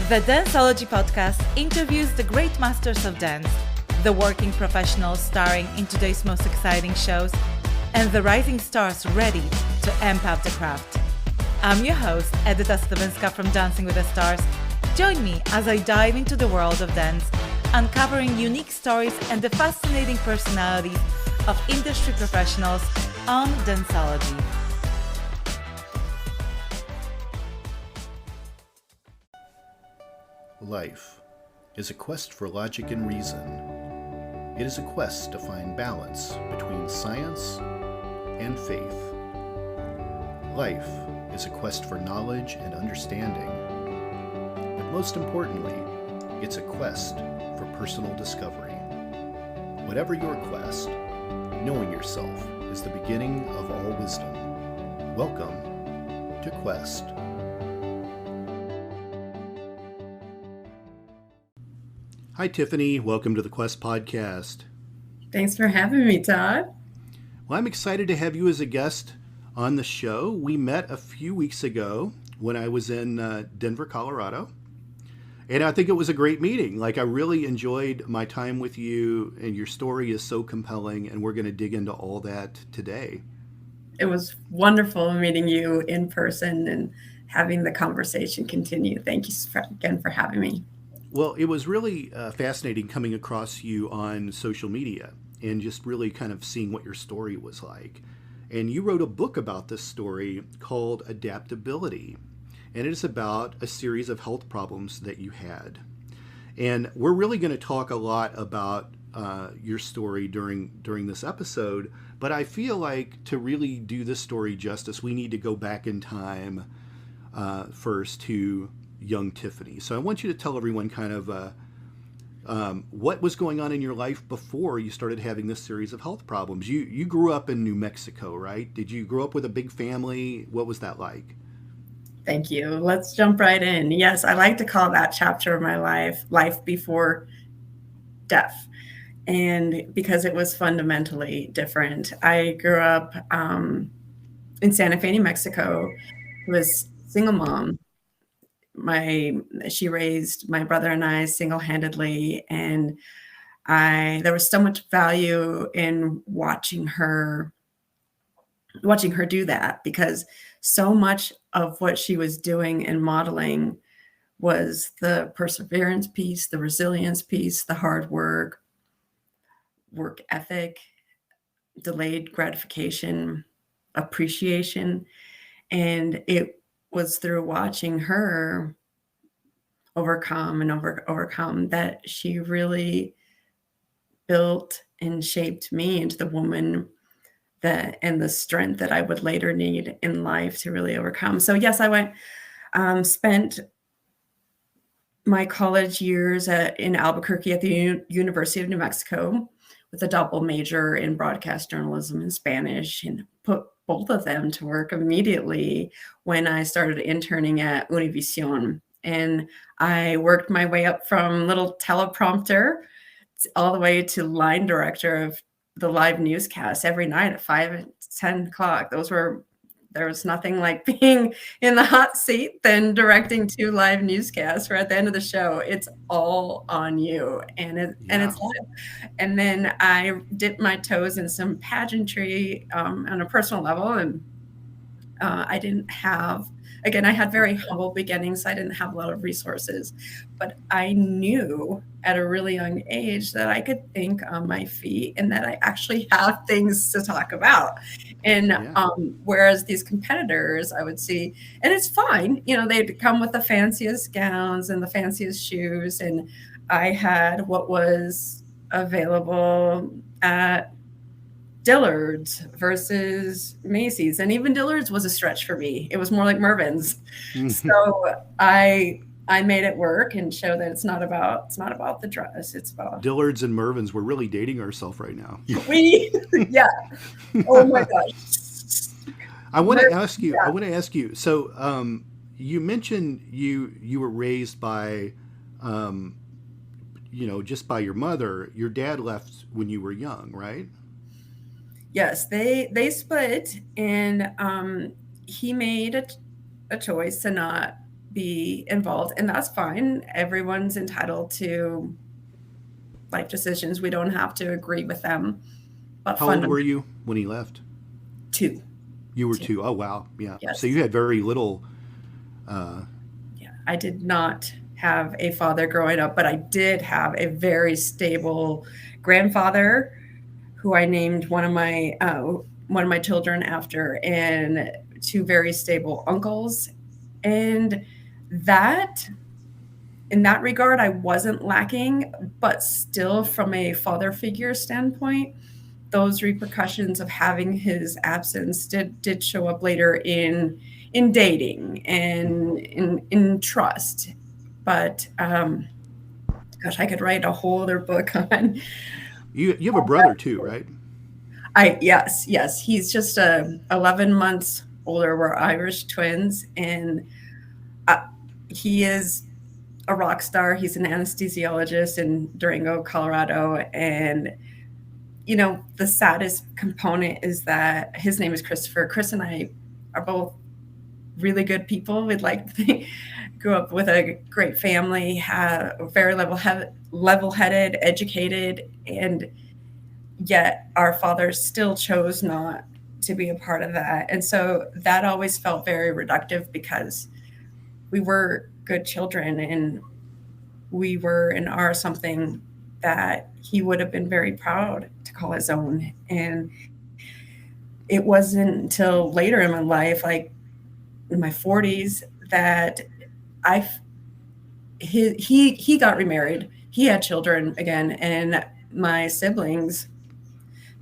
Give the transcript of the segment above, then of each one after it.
The Danceology podcast interviews the great masters of dance, the working professionals starring in today's most exciting shows, and the rising stars ready to amp up the craft. I'm your host, Edyta Stawinska from Dancing with the Stars. Join me as I dive into the world of dance, uncovering unique stories and the fascinating personalities of industry professionals on Danceology. Life is a quest for logic and reason. It is a quest to find balance between science and faith. Life is a quest for knowledge and understanding. But most importantly, it's a quest for personal discovery. Whatever your quest, knowing yourself is the beginning of all wisdom. Welcome to Quest. Hi, Tiffany. Welcome to the Quest podcast. Thanks for having me, Todd. Well, I'm excited to have you as a guest on the show. We met a few weeks ago when I was in Denver, Colorado. And I think it was a great meeting. I really enjoyed my time with you, and your story is so compelling, and we're going to dig into all that today. It was wonderful meeting you in person and having the conversation continue. Thank you again for having me. Well, it was really fascinating coming across you on social media and just really kind of seeing what your story was like. And you wrote a book about this story called Adaptability. And it is about a series of health problems that you had. And we're really going to talk a lot about your story during this episode. But I feel like to really do this story justice, we need to go back in time first to young Tiffany. So I want you to tell everyone kind of what was going on in your life before you started having this series of health problems. You grew up in New Mexico, right? Did you grow up with a big family? What was that like? Thank you. Let's jump right in. Yes, I like to call that chapter of my life before death. And because it was fundamentally different. I grew up in Santa Fe, New Mexico. I was a single mom. She raised my brother and I single-handedly, and there was so much value in watching her do that, because so much of what she was doing and modeling was the perseverance piece, the resilience piece, the hard work ethic, delayed gratification, appreciation. And it was through watching her overcome that she really built and shaped me into the woman and the strength that I would later need in life to really overcome. So yes, I spent my college years in Albuquerque at the University of New Mexico with a double major in broadcast journalism and Spanish, and put both of them to work immediately when I started interning at Univision. And I worked my way up from little teleprompter all the way to line director of the live newscast every night at 5 and 10 o'clock. There was nothing like being in the hot seat than directing 2 live newscasts where at the end of the show, it's all on you and it's live. And then I dipped my toes in some pageantry on a personal level. And I had very humble beginnings. I didn't have a lot of resources, but I knew at a really young age that I could think on my feet and that I actually have things to talk about. And whereas these competitors, I would see, and it's fine, they'd come with the fanciest gowns and the fanciest shoes. And I had what was available at Dillard's versus Macy's, and even Dillard's was a stretch for me. It was more like Mervyn's. So I made it work and show that it's not about the dress. It's about Dillard's and Mervyn's. We're really dating ourselves right now. Yeah. Oh my gosh. I want to ask you. So you mentioned you were raised by, just by your mother. Your dad left when you were young, right? Yes, they split, and he made a choice to not be involved, and that's fine. Everyone's entitled to life decisions. We don't have to agree with them. But How old were you when he left? 2. You were 2. Oh, wow. Yeah. Yes. So you had very little. Yeah, I did not have a father growing up, but I did have a very stable grandfather who I named one of my children after, and 2 very stable uncles. And that, in that regard, I wasn't lacking, but still from a father figure standpoint, those repercussions of having his absence did show up later in dating and in trust. But gosh, I could write a whole other book on. You have a brother too, right? Yes. He's just 11 months older. We're Irish twins, and he is a rock star. He's an anesthesiologist in Durango, Colorado, and the saddest component is that his name is Christopher. Chris and I are both really good people. We'd grew up with a great family, very level-headed, educated, and yet our fathers still chose not to be a part of that. And so that always felt very reductive, because we were good children and we were and are something that he would have been very proud to call his own. And it wasn't until later in my life, like in my 40s, that he got remarried. He had children again, and my siblings,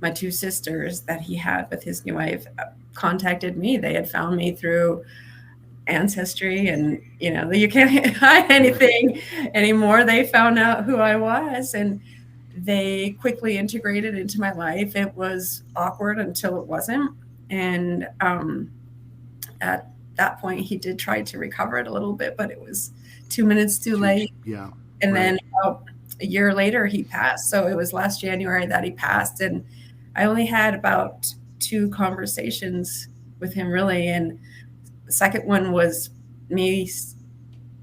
my 2 sisters that he had with his new wife, contacted me. They had found me through Ancestry, and you can't hide anything anymore. They found out who I was, and they quickly integrated into my life. It was awkward until it wasn't, and at that point he did try to recover it a little bit, but it was 2 minutes too late. Yeah. And right. Then about a year later he passed. So it was last January that he passed, and I only had about 2 conversations with him, really. And the second one was me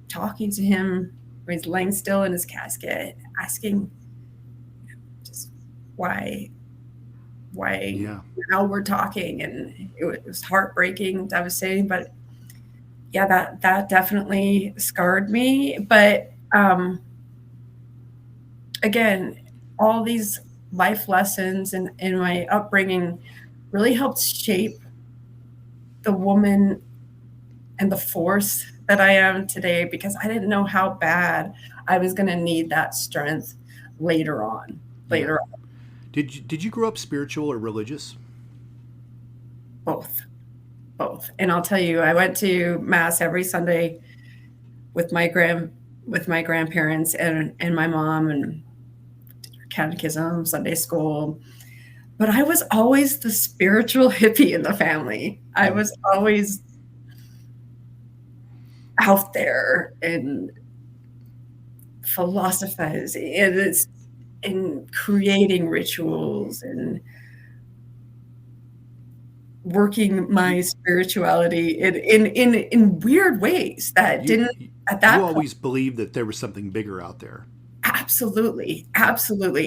talking to him when he's laying still in his casket, asking just why now we're talking. And it was heartbreaking, devastating, but yeah, that definitely scarred me. But again, all these life lessons and my upbringing really helped shape the woman and the force that I am today, because I didn't know how bad I was going to need that strength later on. Did you grow up spiritual or religious? Both. And I'll tell you, I went to mass every Sunday with my grandparents and my mom, and catechism, Sunday school. But I was always the spiritual hippie in the family. I was always out there and philosophizing and creating rituals and working my spirituality in weird ways that didn't at that point. You always believed that there was something bigger out there. Absolutely.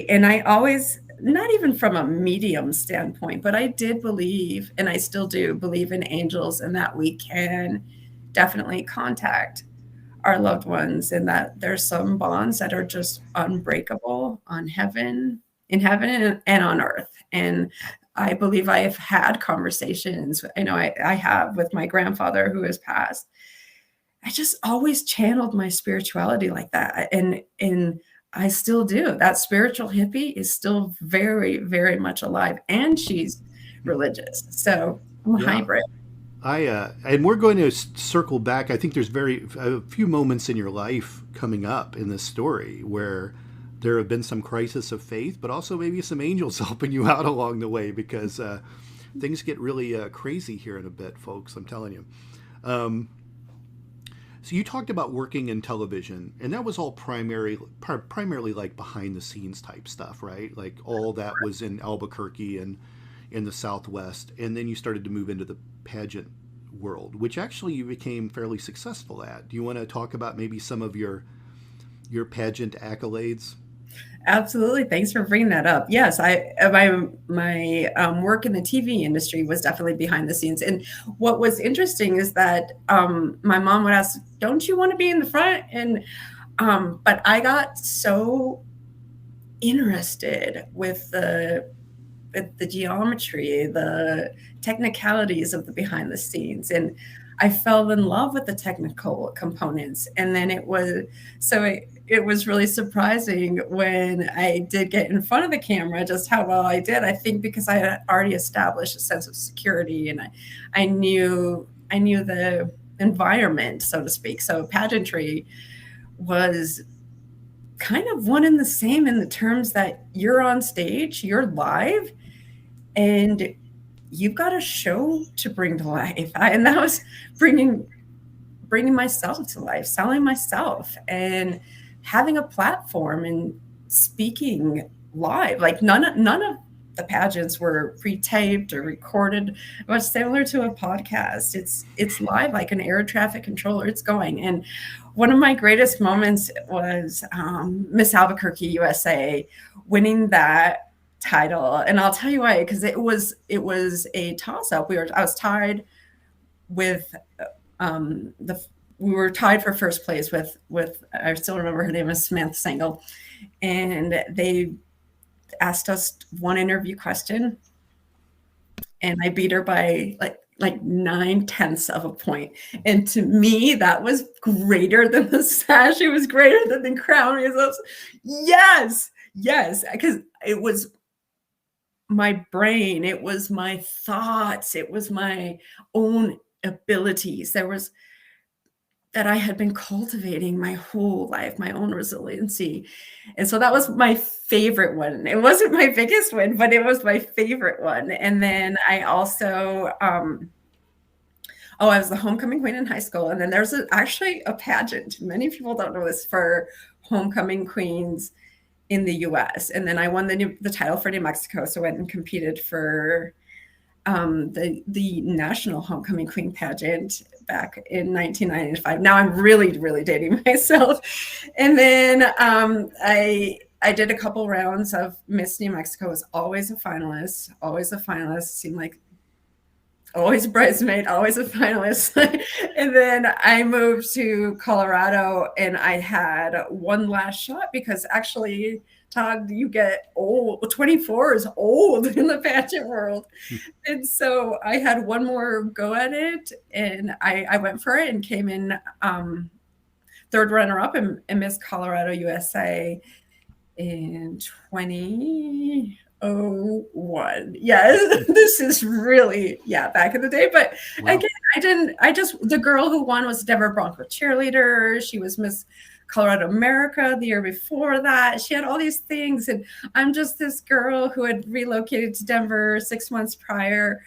And I always, not even from a medium standpoint, but I did believe, and I still do believe, in angels, and that we can definitely contact our loved ones, and that there's some bonds that are just unbreakable in heaven and on earth. And I believe I have had conversations, I have with my grandfather who has passed. I just always channeled my spirituality like that. And I still do. That spiritual hippie is still very, very much alive, and she's religious. So I'm a hybrid. And we're going to circle back. I think there's a few moments in your life coming up in this story where there have been some crisis of faith, but also maybe some angels helping you out along the way, because things get really crazy here in a bit, folks. I'm telling you. So you talked about working in television, and that was all primarily like behind the scenes type stuff, right? Like all that was in Albuquerque and in the Southwest. And then you started to move into the pageant world, which actually you became fairly successful at. Do you want to talk about maybe some of your pageant accolades? Absolutely. Thanks for bringing that up. Yes, my work in the TV industry was definitely behind the scenes. And what was interesting is that my mom would ask, "Don't you want to be in the front?" And but I got so interested with the geometry, the technicalities of the behind the scenes, and I fell in love with the technical components. And then it was really surprising when I did get in front of the camera, just how well I did. I think because I had already established a sense of security, and I knew the environment, so to speak. So pageantry was kind of one and the same in the terms that you're on stage, you're live, and you've got a show to bring to life. And that was bringing myself to life, selling myself, and having a platform and speaking live. Like none of the pageants were pre-taped or recorded. It was similar to a podcast. It's live, like an air traffic controller. It's going. And one of my greatest moments was Miss Albuquerque, USA, winning that title. And I'll tell you why, because it was a toss-up. I was tied with we were tied for first place with I still remember her name is Samantha Sengel, and they asked us one interview question, and I beat her by like 9/10 of a point. And to me, that was greater than the sash. It was greater than the crown. Yes, because it was my brain, it was my thoughts, it was my own abilities. There was that I had been cultivating my whole life, my own resiliency. And so that was my favorite one. It wasn't my biggest win, but it was my favorite one. And then I also, I was the homecoming queen in high school. And then there's actually a pageant. Many people don't know this, for homecoming queens in the US. And then I won the title for New Mexico. So I went and competed for the national homecoming queen pageant back in 1995. Now I'm really, really dating myself. And then I did a couple rounds of Miss New Mexico. Was always a finalist. Seemed like always a bridesmaid, always a finalist. And then I moved to Colorado, and I had one last shot because actually, Todd, you get old. 24 is old in the pageant world. And so I had one more go at it, and I went for it and came in third runner-up in Miss Colorado USA in 2001. Yeah, this is really, back in the day. But wow. Again, the girl who won was Deborah Bronco cheerleader. She was Miss Colorado America the year before that. She had all these things, and I'm just this girl who had relocated to Denver 6 months prior,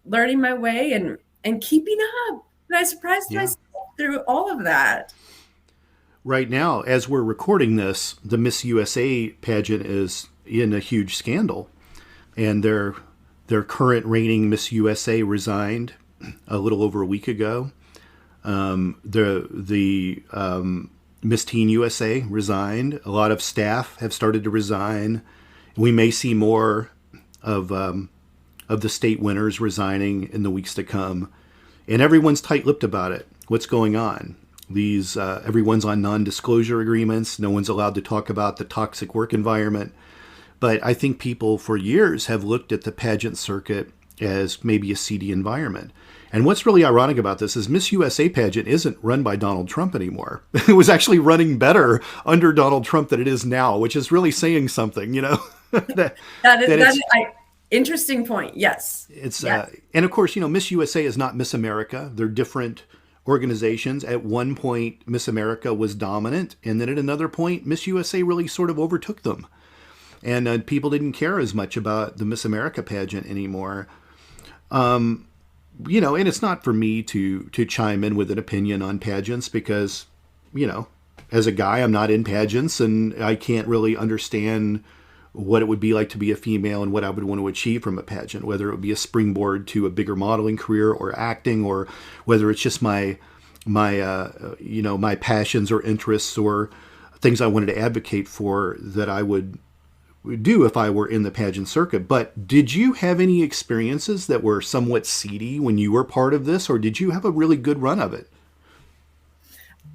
learning my way and keeping up. And I surprised myself through all of that. Right now, as we're recording this, the Miss USA pageant is in a huge scandal, and their current reigning Miss USA resigned a little over a week ago. The Miss Teen USA resigned. A lot of staff have started to resign. We may see more of the state winners resigning in the weeks to come, and everyone's tight-lipped about it. What's going on? Everyone's on non-disclosure agreements. No one's allowed to talk about the toxic work environment. But I think people for years have looked at the pageant circuit as maybe a seedy environment. And what's really ironic about this is Miss USA pageant isn't run by Donald Trump anymore. It was actually running better under Donald Trump than it is now, which is really saying something, that is interesting point. Yes. And of course, Miss USA is not Miss America. They're different organizations. At one point, Miss America was dominant, and then at another point, Miss USA really sort of overtook them. And people didn't care as much about the Miss America pageant anymore. And it's not for me to chime in with an opinion on pageants because, as a guy, I'm not in pageants and I can't really understand what it would be like to be a female and what I would want to achieve from a pageant, whether it would be a springboard to a bigger modeling career or acting, or whether it's just my passions or interests or things I wanted to advocate for that I would do if I were in the pageant circuit. But did you have any experiences that were somewhat seedy when you were part of this, or did you have a really good run of it?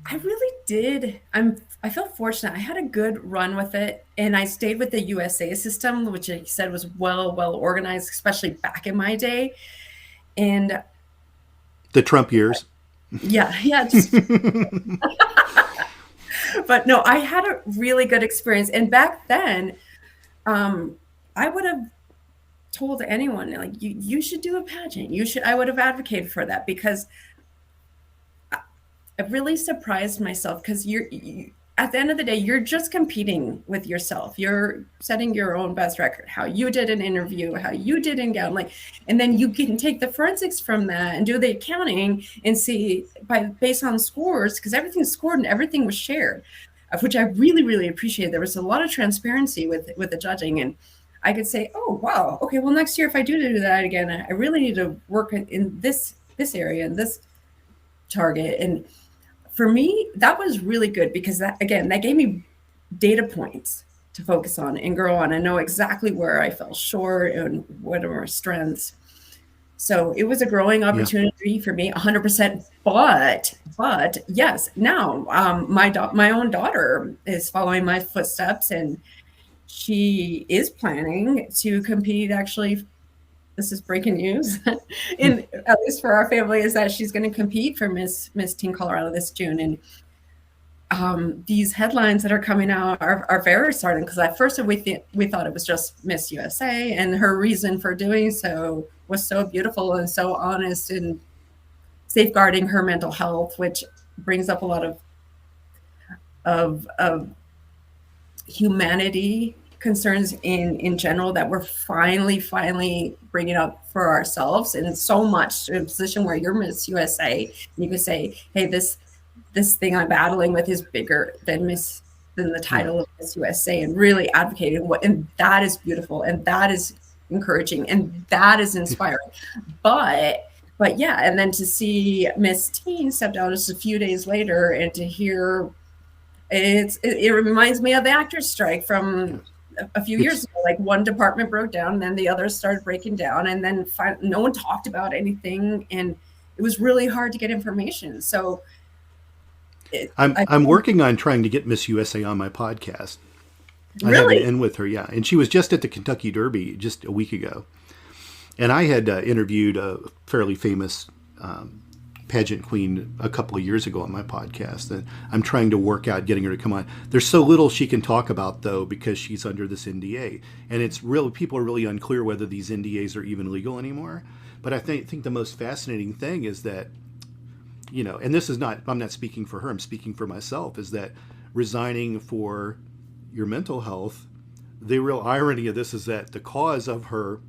I really did. I felt fortunate. I had a good run with it, and I stayed with the USA system, which I said was well organized, especially back in my day. And the Trump years. Yeah. But no, I had a really good experience. And back then, I would have told anyone, like, you should do a pageant. I would have advocated for that, because I really surprised myself, because you at the end of the day, you're just competing with yourself. You're setting your own best record, how you did an interview, how you did in gown, and then you can take the forensics from that and do the accounting and see based on scores, because everything's scored and everything was shared, which I really, really appreciated. There was a lot of transparency with the judging, and I could say, oh, wow, okay, well, next year, if I do that again, I really need to work in this area and this target. And for me, that was really good, because that gave me data points to focus on and grow on and know exactly where I fell short and what are my strengths. So it was a growing opportunity for me, 100%. But yes, now my own daughter is following my footsteps, and she is planning to compete. Actually, this is breaking news, at least for our family, is that she's going to compete for Miss Teen Colorado this June. And these headlines that are coming out are very startling, because at first we thought it was just Miss USA, and her reason for doing so was so beautiful and so honest and safeguarding her mental health, which brings up a lot of humanity concerns in general that we're finally bringing up for ourselves. And so much to a position where you're Miss USA, and you can say, hey, this thing I'm battling with is bigger than the title of Miss USA, and really advocating and that is beautiful, and that is encouraging, and that is inspiring. But yeah, and then to see Miss Teen step down just a few days later, and to hear it reminds me of the actors' strike from a few years ago. Like, one department broke down, and then the others started breaking down, and then no one talked about anything, and it was really hard to get information. So I'm working on trying to get Miss USA on my podcast. Really? I have an in with her, yeah. And she was just at the Kentucky Derby just a week ago. And I had interviewed a fairly famous pageant queen a couple of years ago on my podcast, and I'm trying to work out getting her to come on. There's so little she can talk about, though, because she's under this NDA, and it's really, people are really unclear whether these NDAs are even legal anymore. But I think the most fascinating thing is that, and this is not, I'm not speaking for her, I'm speaking for myself, is that resigning for your mental health, the real irony of this is that the cause of her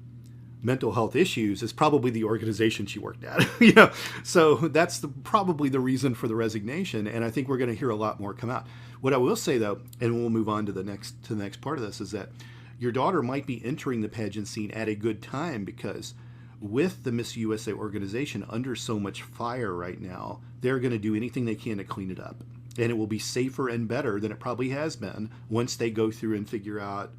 mental health issues is probably the organization she worked at. So that's probably the reason for the resignation. And I think we're going to hear a lot more come out. What I will say, though, and we'll move on to the next part of this, is that your daughter might be entering the pageant scene at a good time, because with the Miss USA organization under so much fire right now, they're going to do anything they can to clean it up. And it will be safer and better than it probably has been once they go through and figure out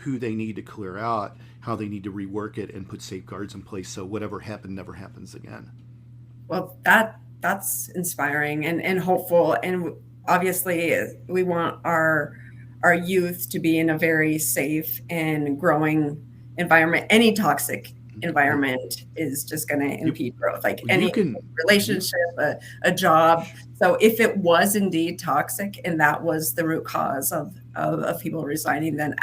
who they need to clear out, how they need to rework it, and put safeguards in place so whatever happened never happens again. Well, that's inspiring and hopeful. And obviously we want our youth to be in a very safe and growing environment. Any toxic environment is just going to impede growth, like any relationship, a job. So if it was indeed toxic and that was the root cause of people resigning, then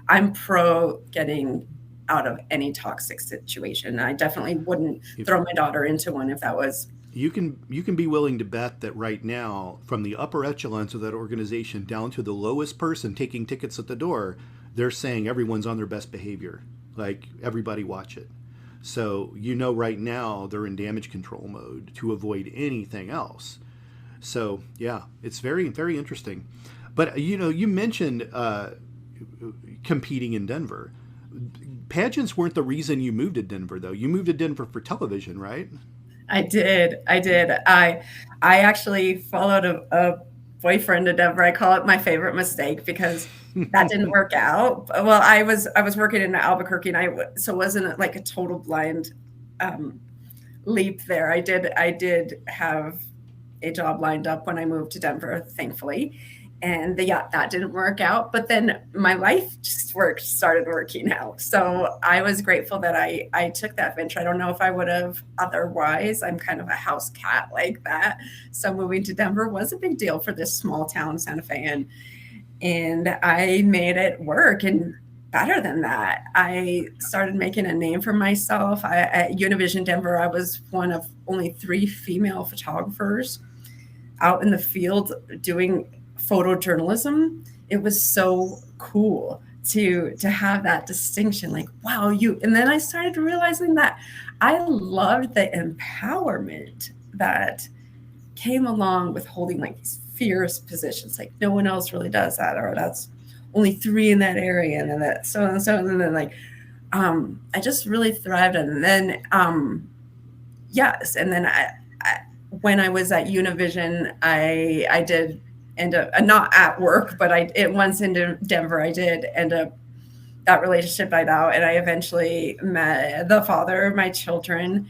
I'm pro getting out of any toxic situation. I definitely wouldn't throw my daughter into one if that was. You can be willing to bet that right now, from the upper echelons of that organization down to the lowest person taking tickets at the door, they're saying everyone's on their best behavior. Like, everybody watch it. So right now they're in damage control mode to avoid anything else. So yeah, it's very, very interesting. But you mentioned competing in Denver. Pageants weren't the reason you moved to Denver, though. You moved to Denver for television, right? I did. I actually followed a boyfriend to Denver. I call it my favorite mistake because that didn't work out. Well, I was working in Albuquerque, and so it wasn't like a total blind leap there. I did have a job lined up when I moved to Denver, thankfully. And that didn't work out. But then my life just started working out. So I was grateful that I took that venture. I don't know if I would have otherwise. I'm kind of a house cat like that. So moving to Denver was a big deal for this small town, Santa Fe. And I made it work. And better than that, I started making a name for myself. At Univision Denver, I was one of only 3 female photographers out in the field doing photojournalism. It was so cool to have that distinction, like, wow, and then I started realizing that I loved the empowerment that came along with holding like these fierce positions, like no one else really does that, or that's only 3 in that area, and then that so and so, and then like I just really thrived on it. And then yes, and then I when I was at Univision, I did end up not at work, but once in Denver, I did end up, that relationship died out, and I eventually met the father of my children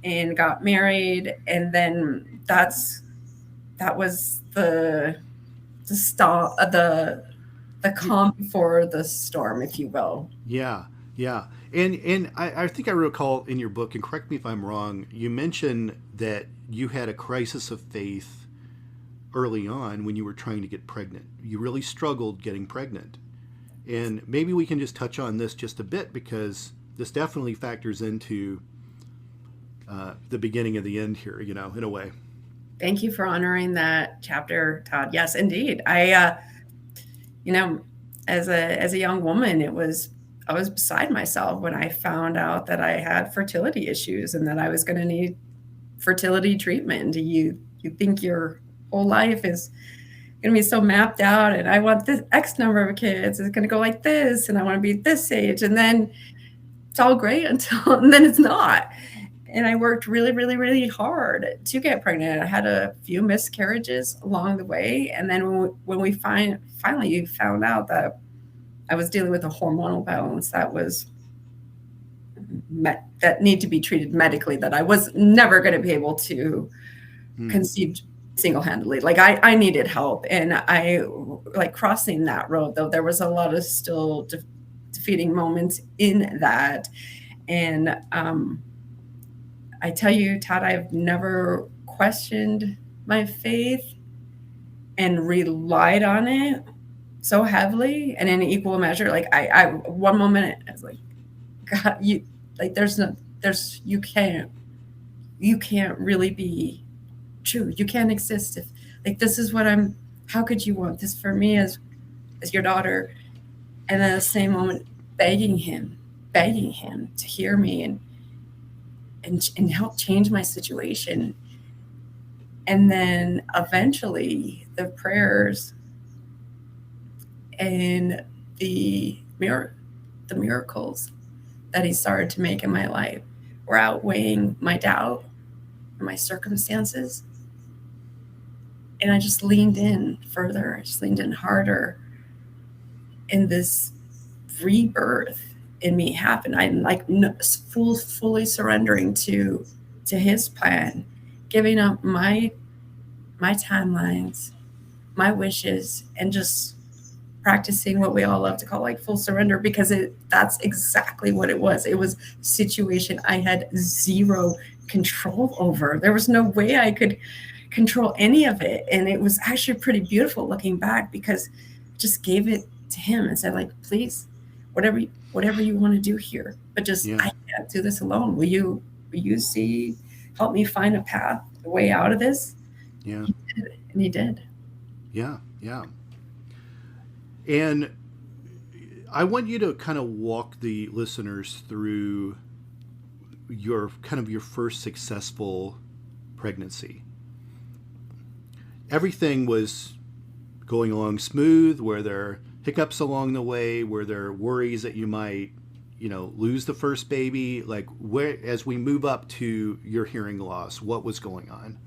and got married. And then that was the calm before the storm, if you will. Yeah. And I think I recall in your book, and correct me if I'm wrong, you mentioned that you had a crisis of faith early on when you were trying to get pregnant. You really struggled getting pregnant. And maybe we can just touch on this just a bit, because this definitely factors into the beginning of the end here, in a way. Thank you for honoring that chapter, Todd. Yes, indeed. I, as a young woman, I was beside myself when I found out that I had fertility issues and that I was going to need fertility treatment. You think your whole life is going to be so mapped out, and I want this X number of kids, it's going to go like this, and I want to be this age, and then it's all great and then it's not. And I worked really, really, really hard to get pregnant. I had a few miscarriages along the way, and then when we finally found out that I was dealing with a hormonal balance that need to be treated medically, that I was never going to be able to conceive single-handedly. Like I needed help, and I like crossing that road, though there was a lot of still defeating moments in that. And I tell you, Todd, I've never questioned my faith and relied on it so heavily and in equal measure. Like I one moment I was like, God, you can't really be true. You can't exist if like this is what how could you want this for me as your daughter? And then at the same moment begging him to hear me and help change my situation. And then eventually the prayers and the miracles that he started to make in my life were outweighing my doubt and my circumstances. And I just leaned in further. I just leaned in harder. And this rebirth in me happened. I'm like fully surrendering to his plan, giving up my timelines, my wishes, and just practicing what we all love to call like full surrender, because that's exactly what it was. It was a situation I had zero control over. There was no way I could control any of it. And it was actually pretty beautiful looking back, because I just gave it to him and said, like, please, whatever you want to do here, but just I can't do this alone. Will you help me find a path, a way out of this? Yeah. He did. Yeah. And I want you to kind of walk the listeners through your first successful pregnancy. Everything was going along smooth. Were there hiccups along the way? Were there worries that you might, lose the first baby? Like, where, as we move up to your hearing loss, what was going on?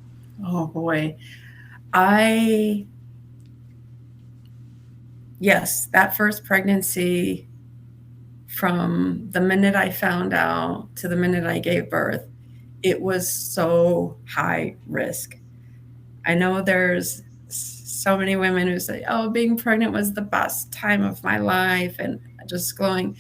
Oh boy. Yes, that first pregnancy, from the minute I found out to the minute I gave birth, it was so high risk. I know there's so many women who say, oh, being pregnant was the best time of my life, and just glowing.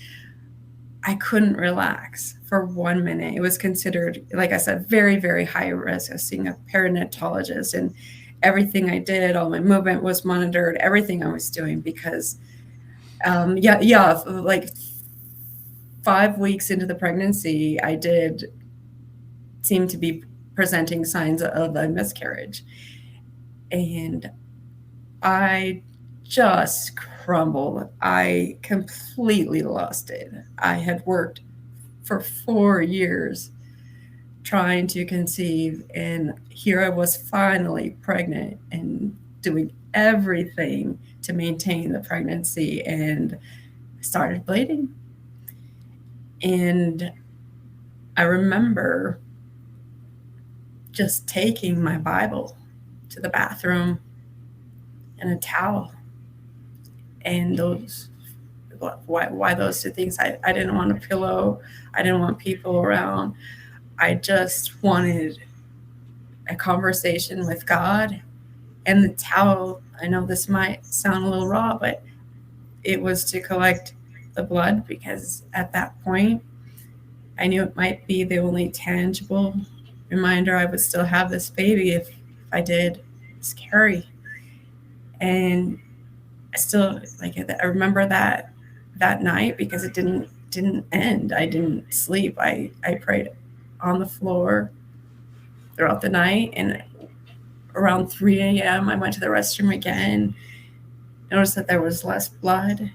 I couldn't relax for 1 minute. It was considered, like I said, very, very high risk. I was seeing a perinatologist, and everything I did, all my movement was monitored, everything I was doing, because like 5 weeks into the pregnancy, I did seem to be presenting signs of a miscarriage. And I just crumbled. I completely lost it. I had worked for 4 years trying to conceive, and here I was finally pregnant and doing everything to maintain the pregnancy, and I started bleeding. And I remember just taking my Bible to the bathroom and a towel, and why those two things? I didn't want a pillow. I didn't want people around. I just wanted a conversation with God. And the towel, I know this might sound a little raw, but it was to collect the blood, because at that point, I knew it might be the only tangible reminder I would still have this baby if I did miscarry. And I remember that night, because it didn't end. I didn't sleep. I prayed on the floor throughout the night, and around 3 a.m. I went to the restroom again, noticed that there was less blood,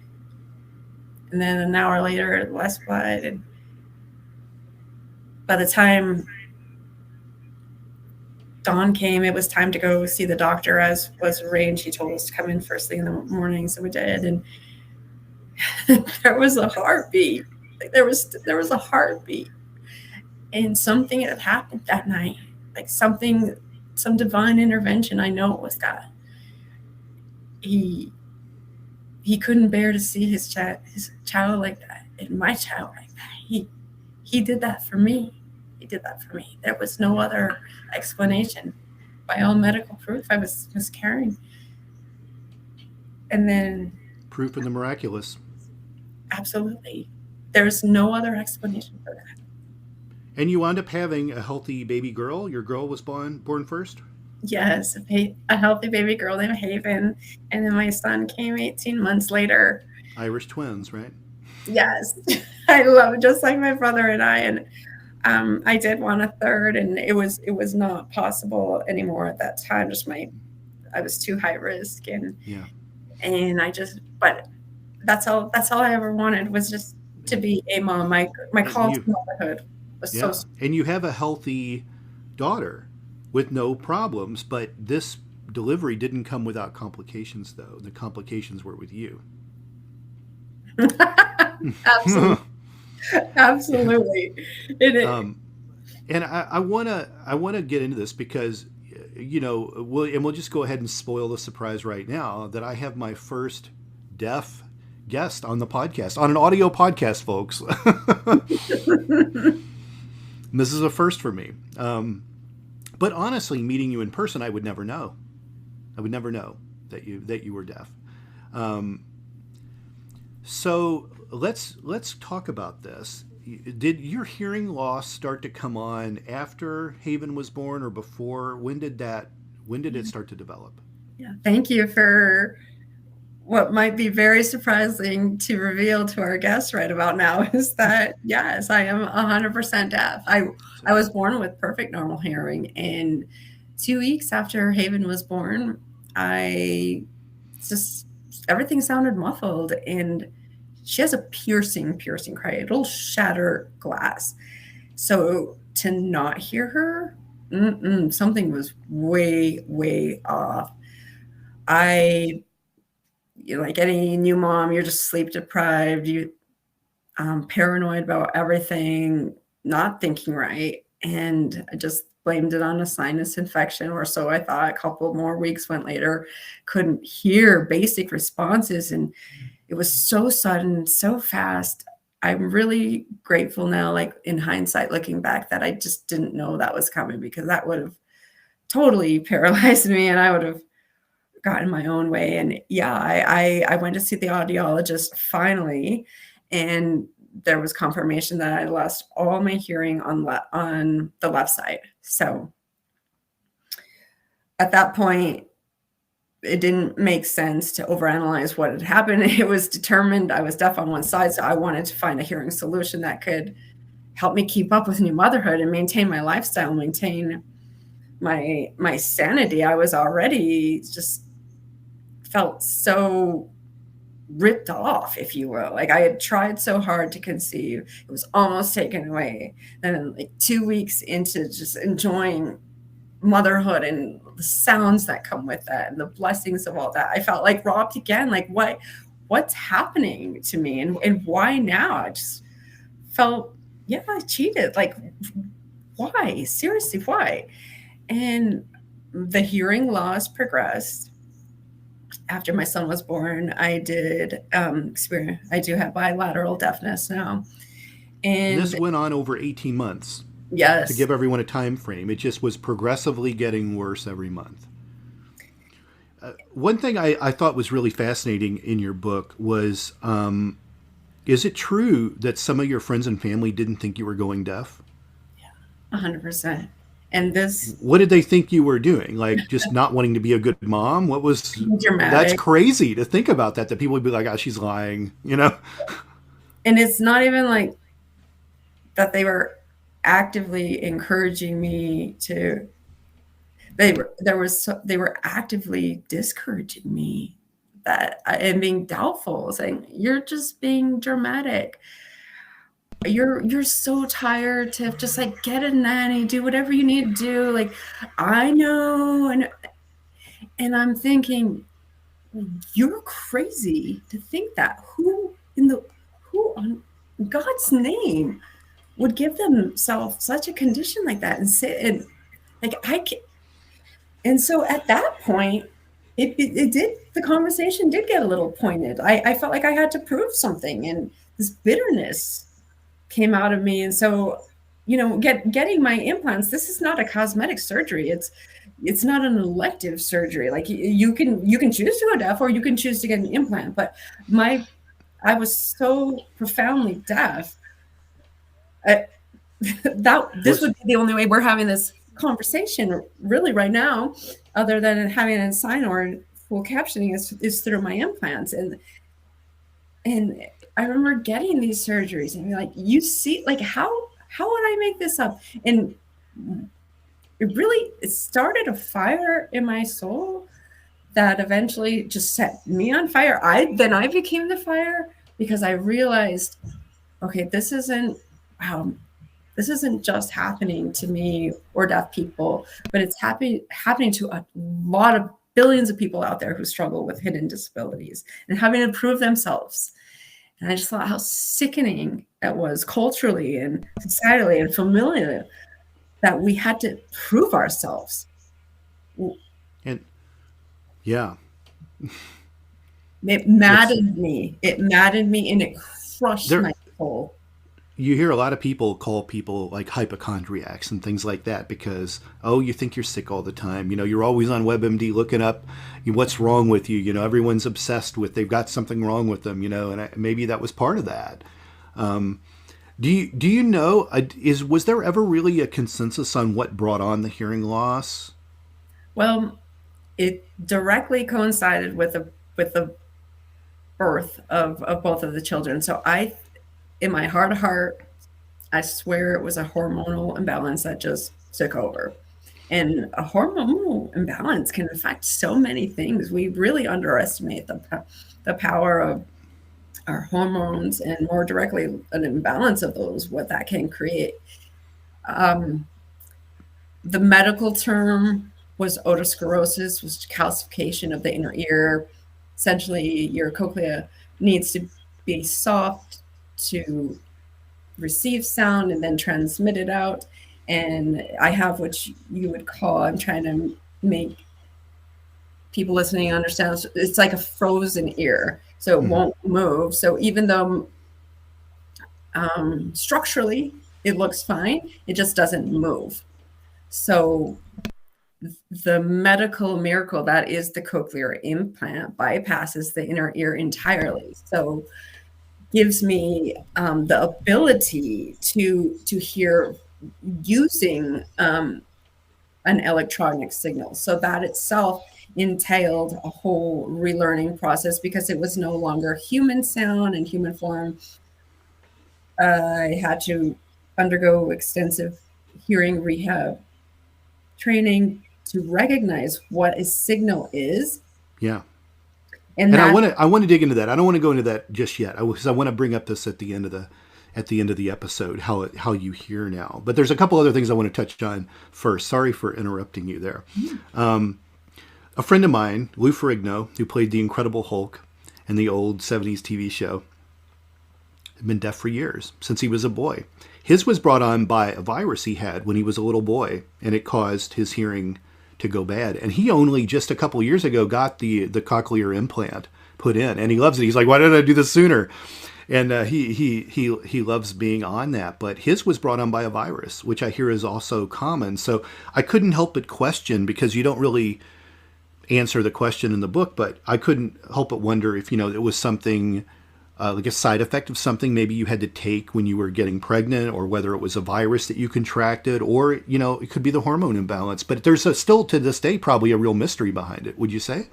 and then an hour later, less blood. And by the time dawn came, it was time to go see the doctor, as was arranged. He told us to come in first thing in the morning, so we did. And there was a heartbeat. There was a heartbeat, and something had happened that night, like some divine intervention. I know it was God. He couldn't bear to see his child like that, and my child like that. He did that for me. He did that for me. There was no other explanation. By all medical proof, I was miscarrying. And then... Proof in the miraculous. Absolutely. There's no other explanation for that. And you wound up having a healthy baby girl. Your girl was born first? Yes, a healthy baby girl named Haven. And then my son came 18 months later. Irish twins, right? Yes. I love it, just like my brother and I. And I did want a third, and it was not possible anymore at that time. I was too high risk, and but that's all I ever wanted, was just to be a mom. My call to motherhood was so. And you have a healthy daughter with no problems, but this delivery didn't come without complications, though. The complications were with you. Absolutely. Absolutely. And I want to get into this, because we'll just go ahead and spoil the surprise right now, that I have my first deaf guest on the podcast, on an audio podcast, folks. This is a first for me. But honestly, meeting you in person, I would never know. I would never know that you were deaf. So let's talk about this. Did your hearing loss start to come on after Haven was born, or before? When did it start to develop? Yeah, thank you for what might be very surprising to reveal to our guests right about now, is that, yes, I am 100% deaf. I was born with perfect normal hearing, and 2 weeks after Haven was born, everything sounded muffled, and she has a piercing cry. It'll shatter glass. So to not hear her, something was way, way off. like any new mom, you're just sleep deprived, you paranoid about everything, not thinking right. And I just blamed it on a sinus infection, or so I thought. A couple more weeks went later, couldn't hear basic responses. And it was so sudden, so fast. I'm really grateful now, like in hindsight, looking back, that I just didn't know that was coming, because that would have totally paralyzed me and I would have gotten my own way. And yeah, I went to see the audiologist finally, and there was confirmation that I lost all my hearing on the left side. So at that point, it didn't make sense to overanalyze what had happened. It was determined I was deaf on one side, so I wanted to find a hearing solution that could help me keep up with new motherhood and maintain my lifestyle, maintain my sanity. I was already just felt so ripped off, if you will. Like I had tried so hard to conceive, it was almost taken away. And like 2 weeks into just enjoying motherhood and the sounds that come with that and the blessings of all that, I felt like robbed again. Like what's happening to me, and why now? I just felt, yeah, I cheated. Like, why? Seriously, why? And the hearing loss progressed. After my son was born, I did experience, I do have bilateral deafness now. And this went on over 18 months. Yes. To give everyone a time frame, it just was progressively getting worse every month. One thing I thought was really fascinating in your book was, is it true that some of your friends and family didn't think you were going deaf? Yeah, 100%. And this... What did they think you were doing? Like just not wanting to be a good mom? What was... Dramatic. That's crazy to think about that people would be like, oh, she's lying, you know? And it's not even like that they were actively encouraging me to... They were actively discouraging me and being doubtful, saying, you're just being dramatic. You're so tired to just like get a nanny, do whatever you need to do. Like, I know. And I'm thinking, you're crazy to think that. Who on God's name would give themselves such a condition like that and say, and like, I can. And so at that point, the conversation did get a little pointed. I felt like I had to prove something, and this bitterness came out of me. And so, you know, getting my implants, this is not a cosmetic surgery. It's not an elective surgery. Like you can choose to go deaf, or you can choose to get an implant. But I was so profoundly deaf that this would be the only way we're having this conversation really right now, other than having a sign or full captioning, is through my implants. And I remember getting these surgeries and like, you see, like how would I make this up? And it started a fire in my soul that eventually just set me on fire. Then I became the fire, because I realized, okay, this isn't just happening to me or deaf people, but it's happening to a lot of billions of people out there who struggle with hidden disabilities and having to prove themselves. And I just thought how sickening it was culturally and societally and familially that we had to prove ourselves. And yeah. It maddened me. It maddened me, and it crushed my soul. You hear a lot of people call people like hypochondriacs and things like that because, oh, you think you're sick all the time. You know, you're always on WebMD looking up what's wrong with you. You know, everyone's obsessed with, they've got something wrong with them, you know, and maybe that was part of that. Do you know, was there ever really a consensus on what brought on the hearing loss? Well, it directly coincided with the birth of both of the children. So in my heart of heart, I swear it was a hormonal imbalance that just took over. And a hormonal imbalance can affect so many things. We really underestimate the power of our hormones, and more directly, an imbalance of those, what that can create. The medical term was otosclerosis, was calcification of the inner ear. essentially your cochlea needs to be soft to receive sound and then transmit it out. And I have what you would call, I'm trying to make people listening understand, it's like a frozen ear. So it won't move. So even though structurally it looks fine, it just doesn't move. So the medical miracle that is the cochlear implant bypasses the inner ear entirely. So gives me the ability to hear using an electronic signal. So that itself entailed a whole relearning process because it was no longer human sound and human form. I had to undergo extensive hearing rehab training to recognize what a signal is. Yeah. And I want to dig into that. I don't want to go into that just yet, because I want to bring up this at the end of the episode, how you hear now. But there's a couple other things I want to touch on first. Sorry for interrupting you there. A friend of mine, Lou Ferrigno, who played the Incredible Hulk in the old 70s TV show, had been deaf for years, since he was a boy. His was brought on by a virus he had when he was a little boy, and it caused his hearing to go bad. And he only just a couple years ago got the cochlear implant put in, and he loves it. He's like, why didn't I do this sooner? And he loves being on that. But his was brought on by a virus, which I hear is also common. So I couldn't help but question, because you don't really answer the question in the book, but I couldn't help but wonder if, it was something like a side effect of something maybe you had to take when you were getting pregnant, or whether it was a virus that you contracted, or, it could be the hormone imbalance. But there's still to this day probably a real mystery behind it, would you say?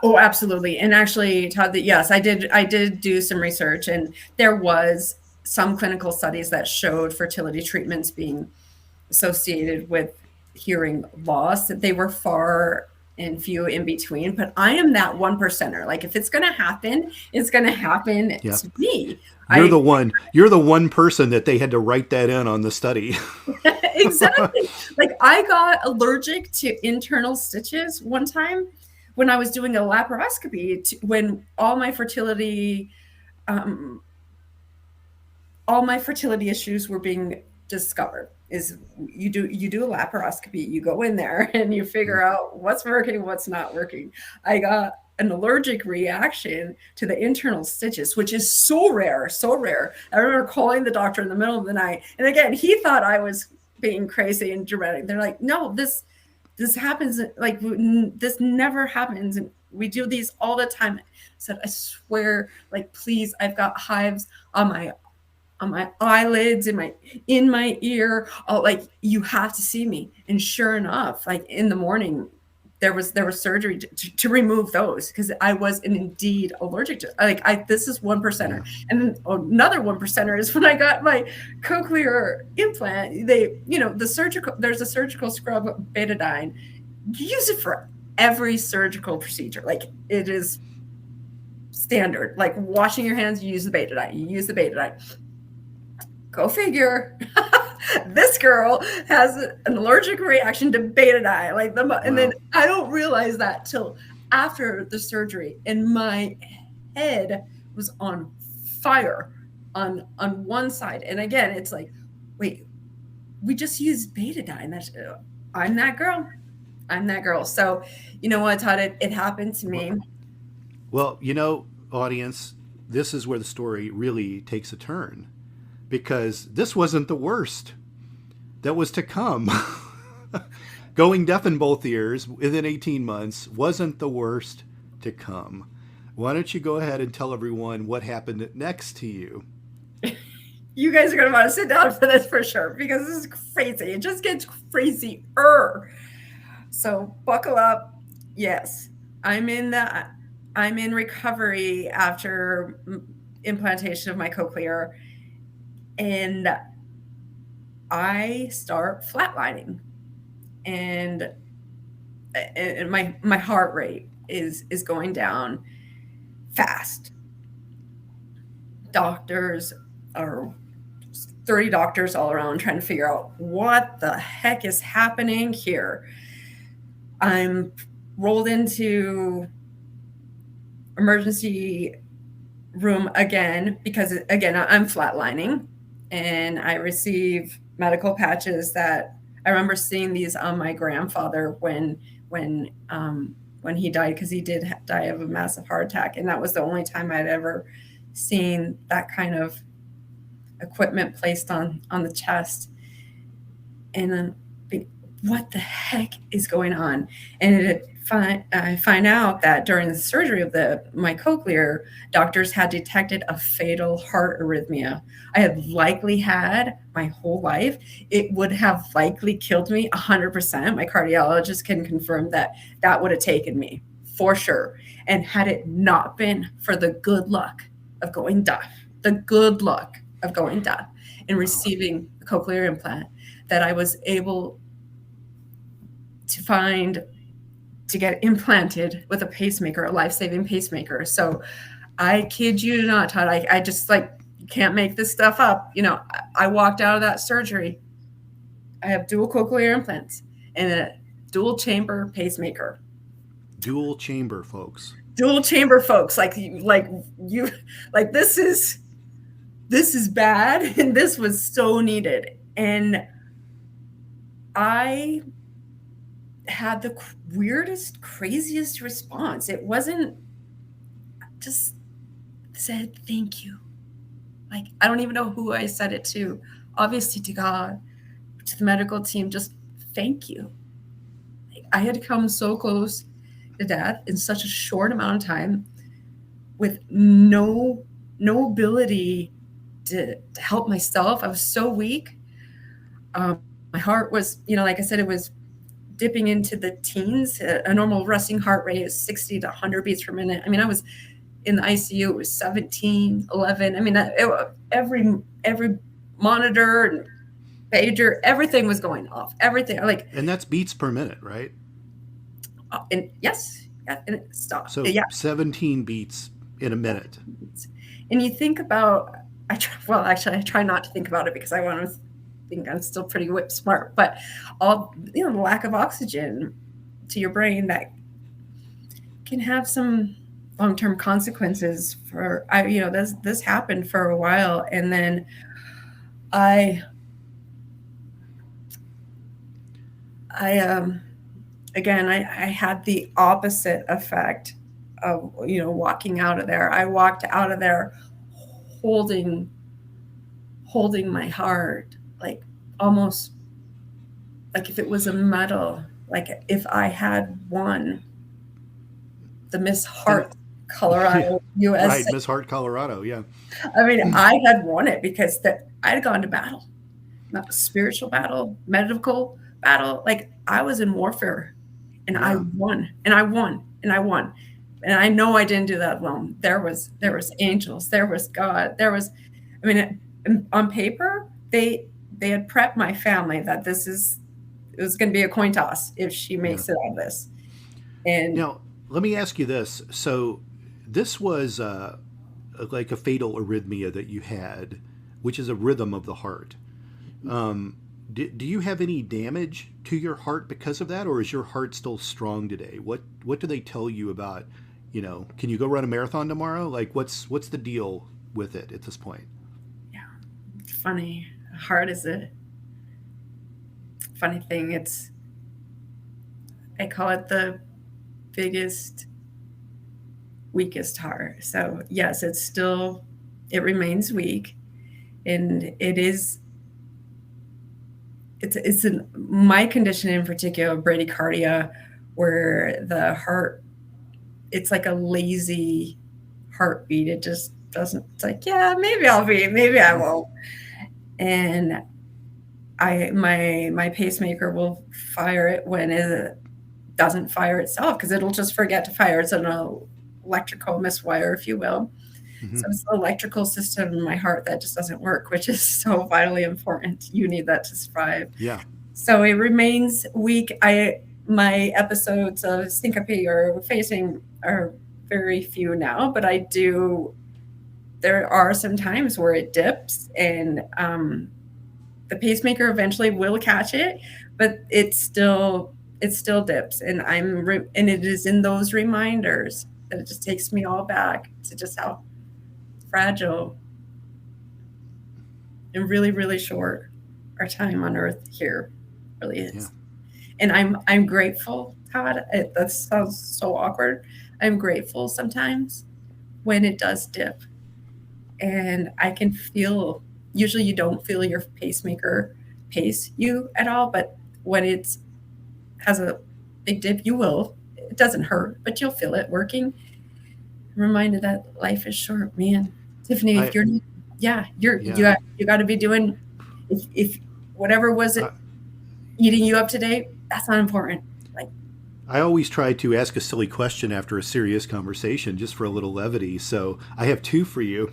Oh, absolutely. And actually, Todd, yes, I did do some research, and there was some clinical studies that showed fertility treatments being associated with hearing loss. That they were far and few in between, but I am that 1%er. Like, if it's going to happen, it's going to happen to me. You're the one person that they had to write that in on the study. Exactly. Like, I got allergic to internal stitches one time when I was doing a laparoscopy, when all my fertility issues were being discovered. Is you do a laparoscopy, you go in there and you figure out what's working, what's not working. I got an allergic reaction to the internal stitches, which is so rare. I remember calling the doctor in the middle of the night, and again, he thought I was being crazy and dramatic. They're like, no, this happens, like, this never happens, and we do these all the time. I said, I swear, like, please, I've got hives on my eyelids, in my ear. Oh, like, you have to see me. And sure enough, like, in the morning, there was surgery to remove those, because I was indeed allergic to, this is 1%er. And then another 1%er is when I got my cochlear implant. There's a surgical scrub, betadine. You use it for every surgical procedure. Like, it is standard. Like, washing your hands, you use the betadine. Go figure. This girl has an allergic reaction to betadine. And then I don't realize that till after the surgery, and my head was on fire on one side. And again, it's like, wait, we just used betadine. I'm that girl. So, you know what, Todd? It happened to me. Well, audience, this is where the story really takes a turn. Because this wasn't the worst that was to come. Going deaf in both ears within 18 months wasn't the worst to come. Why don't you go ahead and tell everyone what happened next to you? You guys are going to want to sit down for this for sure, because this is crazy. It just gets crazier. So buckle up. Yes, I'm in recovery after implantation of my cochlear. And I start flatlining, and my heart rate is going down fast. 30 doctors all around trying to figure out what the heck is happening here. I'm rolled into emergency room again, because again, I'm flatlining, and I receive medical patches that I remember seeing these on my grandfather when he died, because he did die of a massive heart attack. And that was the only time I'd ever seen that kind of equipment placed on the chest. And then what the heck is going on? And I find out that during the surgery of my cochlear, doctors had detected a fatal heart arrhythmia. I had likely had my whole life. It would have likely killed me 100%. My cardiologist can confirm that would have taken me for sure. And had it not been for the good luck of going deaf, and receiving a cochlear implant, that I was able to get implanted with a pacemaker, a life-saving pacemaker. So I kid you not, Todd, I just can't make this stuff up. I walked out of that surgery. I have dual cochlear implants and a dual chamber pacemaker. Dual chamber, folks. This is bad, and this was so needed. And I had the weirdest, craziest response. It wasn't just said thank you. I don't even know who I said it to. Obviously to God, to the medical team, just thank you. I had come so close to death in such a short amount of time with no ability to help myself. I was so weak. My heart was, like I said, it was dipping into the teens. A normal resting heart rate is 60 to 100 beats per minute. I mean, I was in the ICU. It was 17, 11. I mean, every monitor and pager, everything was going off. Everything. And that's beats per minute, right? And yes, yeah, and it stopped. So 17 beats in a minute. And you think about, I try not to think about it, because I want to think I'm still pretty whip smart, but all, the lack of oxygen to your brain, that can have some long-term consequences for, this happened for a while. And then I had the opposite effect of, walking out of there. I walked out of there holding my heart, almost like if it was a medal, like if I had won the Miss Heart Colorado USA. Right, Miss Heart Colorado, yeah. I mean, I had won it, because I had gone to battle, not a spiritual battle, medical battle. I was in warfare, and I won, and I won, and I won. And I know I didn't do that alone. There was angels, there was God, on paper, they had prepped my family that it was going to be a coin toss if she makes it out of this. And now, let me ask you this. So this was like a fatal arrhythmia that you had, which is a rhythm of the heart. Do you have any damage to your heart because of that, or is your heart still strong today? What do they tell you about, can you go run a marathon tomorrow? What's the deal with it at this point? Yeah, it's funny. Heart is a funny thing. I call it the biggest, weakest heart. So yes, it remains weak, and it's my condition in particular, bradycardia, where the heart, it's like a lazy heartbeat. It just doesn't, it's like, yeah, maybe I won't. And my pacemaker will fire it when it doesn't fire itself, because it'll just forget to fire. It's an electrical miswire, if you will. Mm-hmm. So it's the electrical system in my heart that just doesn't work, which is so vitally important. You need that to survive. Yeah. So it remains weak. My episodes of syncope or phasing are very few now, but there are some times where it dips, and the pacemaker eventually will catch it, but it still dips. And it is in those reminders that it just takes me all back to just how fragile and really, really short our time on earth here really is. Yeah. And I'm grateful, Todd. That sounds so awkward. I'm grateful sometimes when it does dip. And I can feel, usually you don't feel your pacemaker pace you at all, but when it has a big dip, you will. It doesn't hurt, but you'll feel it working. I'm reminded that life is short, man. Tiffany, if you got to be doing, if whatever was it eating you up today, that's not important. Like, I always try to ask a silly question after a serious conversation just for a little levity. So I have two for you.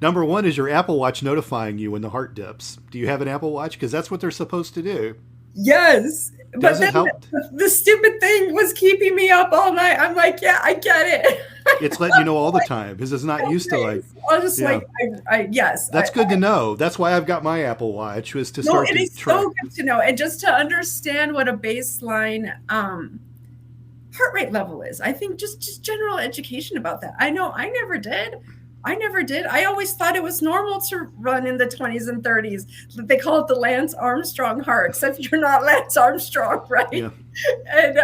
Number one, is your Apple Watch notifying you when the heart dips? Do you have an Apple Watch? Because that's what they're supposed to do. Yes. Does but it help? The stupid thing was keeping me up all night. I'm like, yeah, I get it. It's letting you know all the time because it's not used to like. I was just like, yes. That's good to know. That's why I've got my Apple Watch was to start to track. It is so good to know, and just to understand what a baseline heart rate level is. I think just general education about that. I know I never did. I always thought it was normal to run in the 20s and 30s. They call it the Lance Armstrong heart, except you're not Lance Armstrong, right? Yeah. And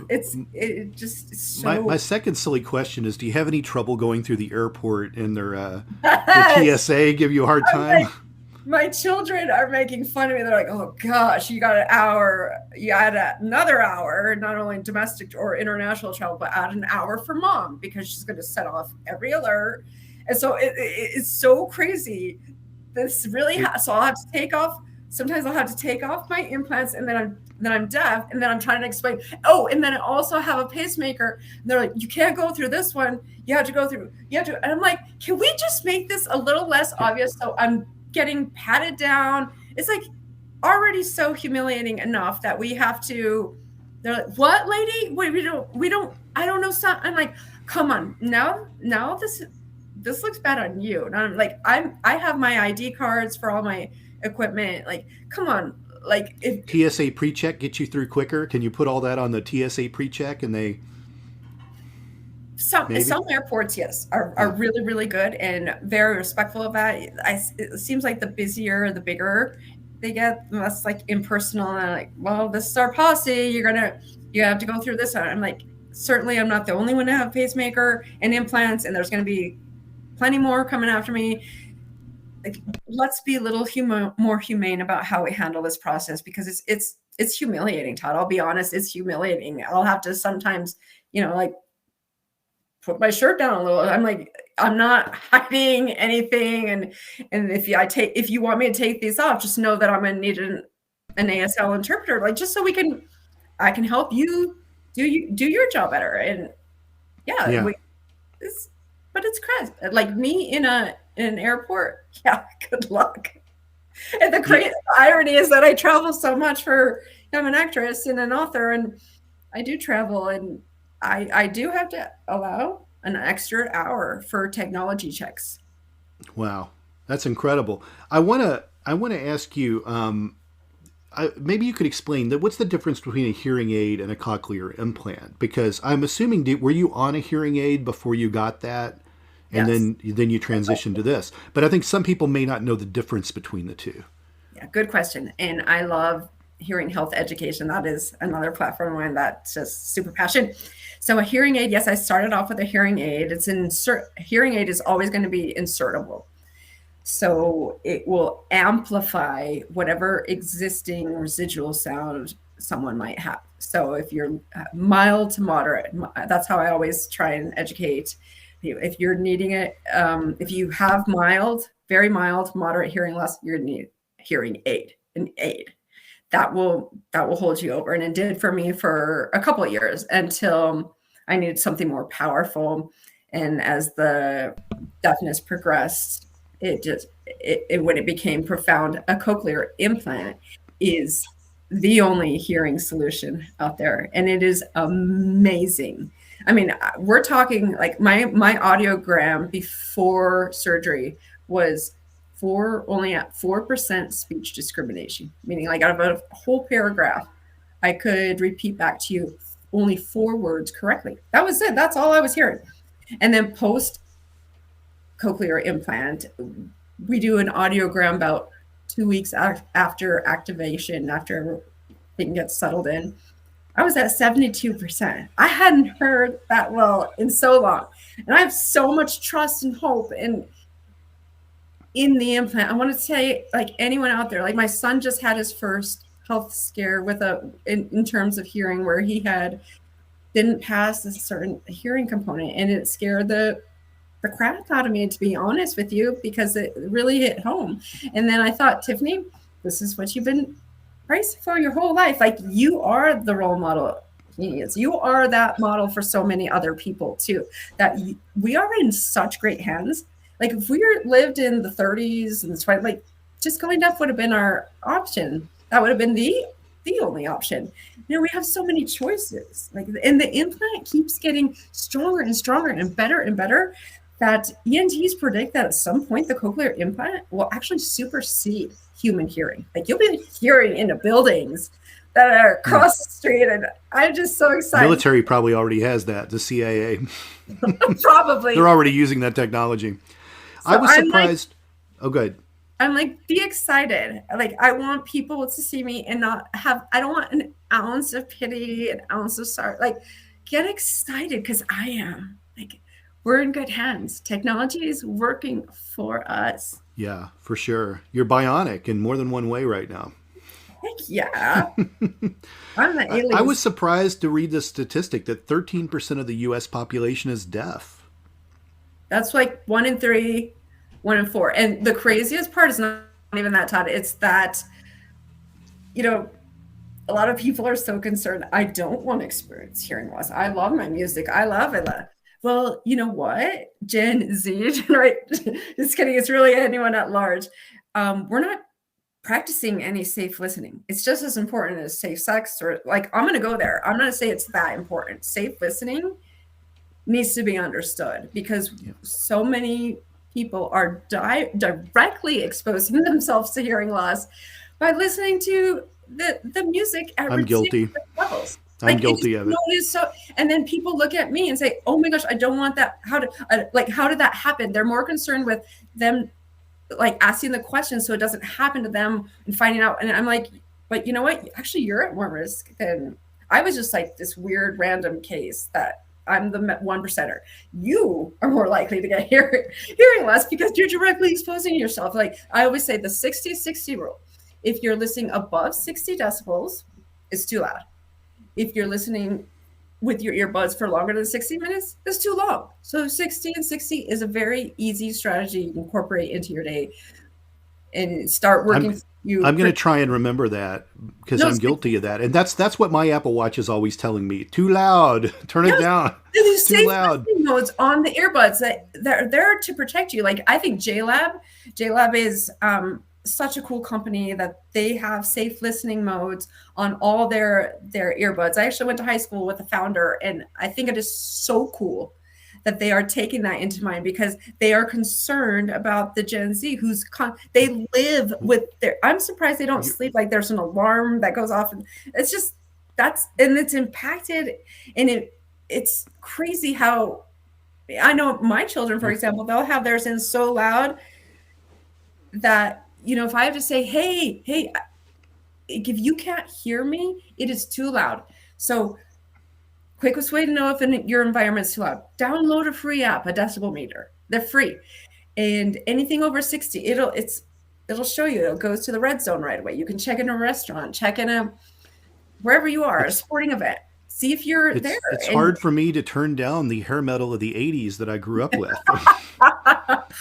it's so. My second silly question is: do you have any trouble going through the airport and their the TSA give you a hard time? My children are making fun of me. They're like, "Oh gosh, you got an hour. You add another hour, not only domestic or international travel, but add an hour for mom because she's going to set off every alert." And so it's so crazy. This really so I'll have to take off. Sometimes I'll have to take off my implants, and then I'm deaf, and then I'm trying to explain. Oh, and then I also have a pacemaker. And they're like, "You can't go through this one. You have to go through. You have to." And I'm like, "Can we just make this a little less obvious?" So I'm getting patted down. It's like already so humiliating enough that we have to. They're like, "What, lady? Wait, we don't. I don't know. I'm like, come on. Now this looks bad on you." And I'm like, I have my ID cards for all my equipment. Like, come on. Like, if TSA pre-check gets you through quicker, can you put all that on the TSA pre-check and they? Some airports, yes, are really, really good and very respectful of that. It seems like the busier, the bigger they get, the less like impersonal. And I'm like, well, this is our policy. You have to go through this. I'm like, certainly I'm not the only one to have a pacemaker and implants, and there's going to be plenty more coming after me. Like, let's be a little more humane about how we handle this process, because it's humiliating, Todd. I'll be honest, it's humiliating. I'll have to sometimes, like, put my shirt down a little. I'm like, I'm not hiding anything. And if you want me to take these off, just know that I'm going to need an ASL interpreter, like, just so I can help you do your job better. And but it's crazy. Like me in an airport. Yeah. Good luck. And the crazy irony is that I travel so much I'm an actress and an author, and I do travel, and I do have to allow an extra hour for technology checks. Wow, that's incredible. I want to ask you, maybe you could explain that. What's the difference between a hearing aid and a cochlear implant? Because I'm assuming, were you on a hearing aid before you got that, and then you transitioned to this? But I think some people may not know the difference between the two. Yeah, good question. And I love hearing health education. That is another platform one that's just super passionate. So a hearing aid, yes, I started off with a hearing aid. Hearing aid is always going to be insertable. So it will amplify whatever existing residual sound someone might have. So if you're mild to moderate, that's how I always try and educate. If you're needing it, if you have mild, very mild, moderate hearing loss, you're going to need a hearing aid, an aid. That will hold you over. And it did for me for a couple of years until I needed something more powerful. And as the deafness progressed, when it became profound, a cochlear implant is the only hearing solution out there. And it is amazing. I mean, we're talking like my audiogram before surgery was only at 4% speech discrimination, meaning like out of a whole paragraph, I could repeat back to you only 4 words correctly. That was it. That's all I was hearing. And then post cochlear implant, we do an audiogram about 2 weeks after activation, after everything gets settled in. I was at 72%. I hadn't heard that well in so long. And I have so much trust and hope in the implant. I want to say, like, anyone out there, like my son just had his first health scare with in terms of hearing, where he didn't pass a certain hearing component, and it scared the crap out of me, to be honest with you, because it really hit home. And then I thought, Tiffany, this is what you've been pricing for your whole life. Like, you are the role model he is. You are that model for so many other people too, that we are in such great hands. Like, if we lived in the 30s and the 20s, like, just going deaf would have been our option. That would have been the only option. You know, we have so many choices. Like, and the implant keeps getting stronger and stronger and better, that ENTs predict that at some point the cochlear implant will actually supersede human hearing. Like, you'll be hearing into buildings that are across the street, and I'm just so excited. Military probably already has that. The CIA. Probably. They're already using that technology. So I was surprised. Oh, good. I'm like, be excited. Like, I want people to see me and I don't want an ounce of pity, an ounce of sorry. Like, get excited, because I am. Like, we're in good hands. Technology is working for us. Yeah, for sure. You're bionic in more than one way right now. Heck yeah. I'm the alien. I was surprised to read the statistic that 13% of the U.S. population is deaf. That's like 1 in 3, 1 in 4. And the craziest part is not even that, Todd. It's that, you know, a lot of people are so concerned. I don't want to experience hearing loss. I love my music. I love it. Well, you know what? Gen Z, right? Just kidding. It's really anyone at large. We're not practicing any safe listening. It's just as important as safe sex, or, like, I'm going to go there. I'm going to say it's that important. Safe listening needs to be understood, because so many people are directly exposing themselves to hearing loss by listening to the music at I'm guilty. levels. I'm guilty of it. And then people look at me and say, "Oh my gosh, I don't want that." How did that happen? They're more concerned with them, like, asking the question so it doesn't happen to them and finding out. And I'm like, but you know what? Actually, you're at more risk than I was. Just like this weird random case that I'm the 1%er. You are more likely to get hearing loss because you're directly exposing yourself. Like, I always say the 60-60 rule. If you're listening above 60 decibels, it's too loud. If you're listening with your earbuds for longer than 60 minutes, it's too long. So 60 and 60 is a very easy strategy you can incorporate into your day and start working. I'm going to try and remember that, because I'm guilty of that. And that's what my Apple Watch is always telling me. Too loud. Turn it down. It's too loud. It's on the earbuds that they're there to protect you. Like, I think JLab is such a cool company that they have safe listening modes on all their earbuds. I actually went to high school with the founder, and I think it is so cool that they are taking that into mind, because they are concerned about the Gen Z they live with I'm surprised they don't sleep. Like, there's an alarm that goes off, and it's just, and it's impacted. And it's crazy how, I know my children, for example, they'll have theirs in so loud that, you know, if I have to say, hey, if you can't hear me, it is too loud. So, quickest way to know if your environment's too loud: download a free app, a decibel meter. They're free, and anything over 60, it'll show you. It goes to the red zone right away. You can check in a restaurant, check in wherever you are, a sporting event. See if you're there. It's hard for me to turn down the hair metal of the 80s that I grew up with.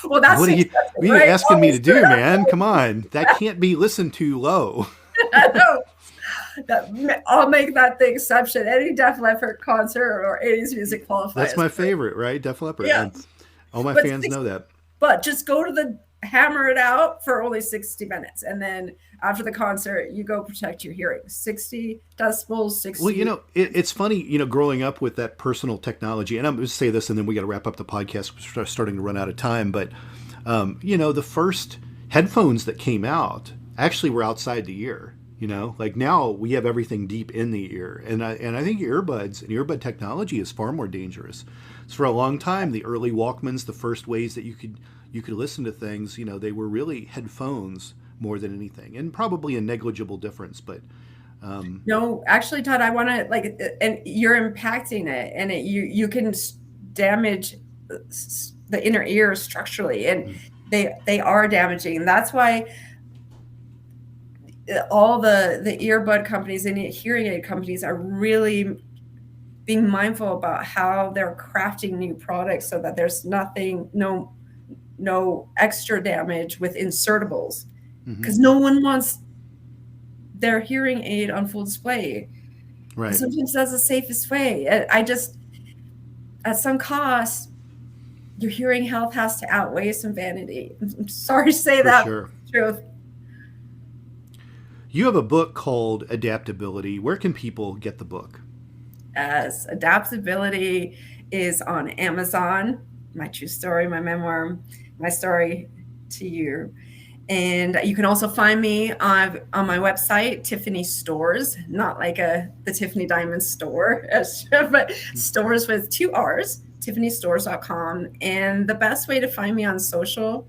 Well, that's what are you asking me to do, man? Come on. That can't be listened to low. No. I'll make that the exception. Any Def Leppard concert or 80s music qualifies. That's my favorite, right? Def Leppard. Yeah. All my fans know that. But just go to hammer it out for only 60 minutes. And then after the concert, you go protect your hearing. 60 decibels, 60. Well, you know, it's funny, you know, growing up with that personal technology, and I'm going to say this and then we got to wrap up the podcast. We're starting to run out of time. But, you know, the first headphones that came out actually were outside the ear. Like now we have everything deep in the ear, and I think earbuds and earbud technology is far more dangerous. So for a long time, the early Walkmans, the first ways that you could listen to things, they were really headphones more than anything, and probably a negligible difference. But no, actually, Todd, I want to and you're impacting it, and you can damage the inner ear structurally, and they are damaging. And that's why all the earbud companies and hearing aid companies are really being mindful about how they're crafting new products so that there's no extra damage with insertables, because no one wants their hearing aid on full display. Right. Sometimes that's the safest way. I just, at some cost, your hearing health has to outweigh some vanity. I'm sorry to say that. Sure. Truth. You have a book called Adaptability. Where can people get the book? Yes, Adaptability is on Amazon. My true story, my memoir, my story to you. And you can also find me on my website, Tiffany Storrs, not like the Tiffany Diamond store, but Storrs with 2 R's, TiffanyStorrs.com. And the best way to find me on social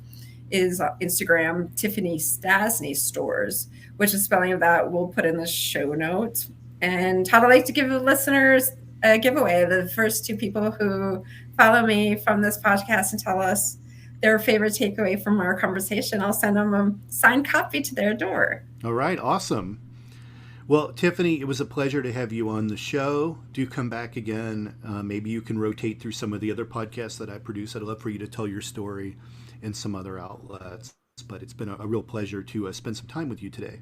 is Instagram, Tiffany Stasny Storrs, which is spelling of that we'll put in the show notes. And Todd, I'd like to give the listeners a giveaway. The first 2 people who follow me from this podcast and tell us their favorite takeaway from our conversation, I'll send them a signed copy to their door. All right. Awesome. Well, Tiffany, it was a pleasure to have you on the show. Do come back again. Maybe you can rotate through some of the other podcasts that I produce. I'd love for you to tell your story in some other outlets. But it's been a real pleasure to spend some time with you today.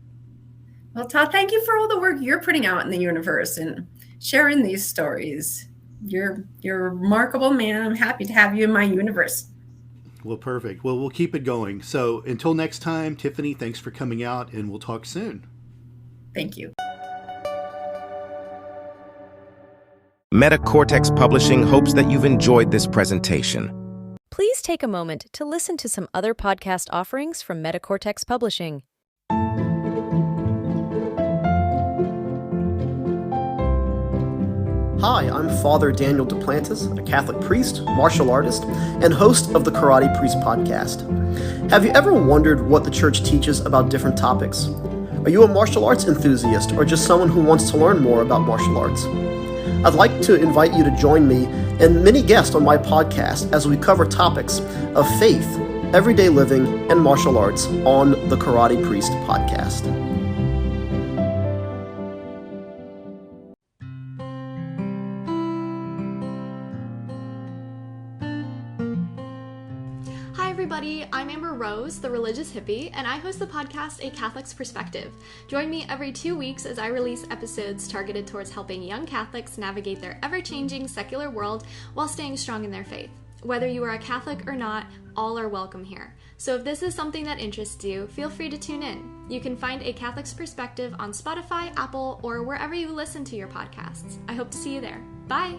Well, Todd, thank you for all the work you're putting out in the universe and sharing these stories. You're a remarkable man. I'm happy to have you in my universe. Well, perfect. Well, we'll keep it going. So until next time, Tiffany, thanks for coming out, and we'll talk soon. Thank you. Metacortex Publishing hopes that you've enjoyed this presentation. Please take a moment to listen to some other podcast offerings from Metacortex Publishing. Hi, I'm Father Daniel Duplantis, a Catholic priest, martial artist, and host of the Karate Priest podcast. Have you ever wondered what the church teaches about different topics? Are you a martial arts enthusiast or just someone who wants to learn more about martial arts? I'd like to invite you to join me and many guests on my podcast as we cover topics of faith, everyday living, and martial arts on the Karate Priest podcast. I'm Amber Rose, the religious hippie, and I host the podcast A Catholic's Perspective. Join me every 2 weeks as I release episodes targeted towards helping young Catholics navigate their ever-changing secular world while staying strong in their faith. Whether you are a Catholic or not, all are welcome here. So if this is something that interests you, feel free to tune in. You can find A Catholic's Perspective on Spotify, Apple, or wherever you listen to your podcasts. I hope to see you there. Bye!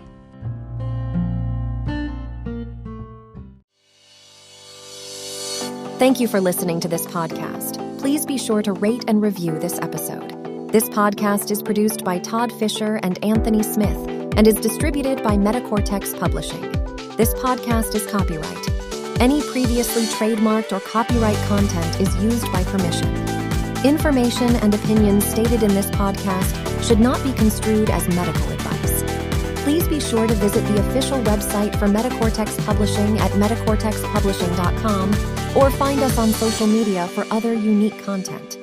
Thank you for listening to this podcast. Please be sure to rate and review this episode. This podcast is produced by Todd Fischer and Anthony Smith and is distributed by Metacortex Publishing. This podcast is copyright. Any previously trademarked or copyright content is used by permission. Information and opinions stated in this podcast should not be construed as medical advice. Please be sure to visit the official website for Metacortex Publishing at metacortexpublishing.com or find us on social media for other unique content.